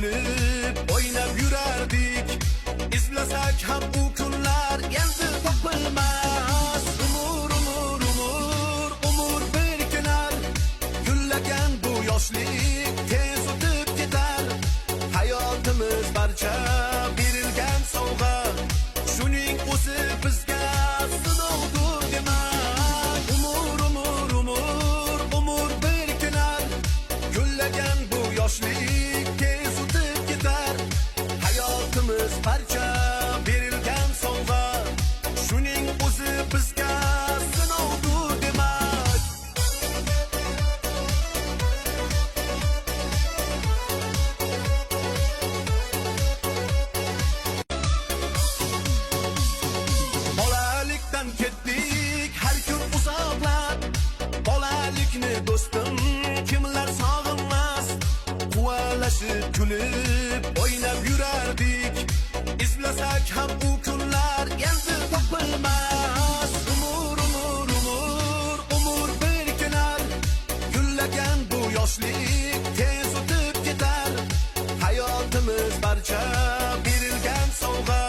kulib o'ynab yurardik. İzlasak ham u kunlar endi topilmas. Umur bir kenar, gullagan bu yoshlik tez o'tib ketar. Hayotimiz barcha berilgan sovg'a, shuning o'zi bizga sinovdir demak. Umur bir kenar, gullagan bu yoshlik tez o'tib ketar. Hayotimiz barcha berilgan sovg'a, shuning o'zi bizga sinovdir demak. Bolalikdan ketdik har kun uzoqlab, bolalikni do'stim kimlar sog'inmas. Quvalashib kulib o'ynab yurardik. İzlasak ham u kunlar endi topilmas. Umur bir kenar, gullagan bu yoshlik tez o'tib ketar. Hayotimiz barcha berilgan sovg'a,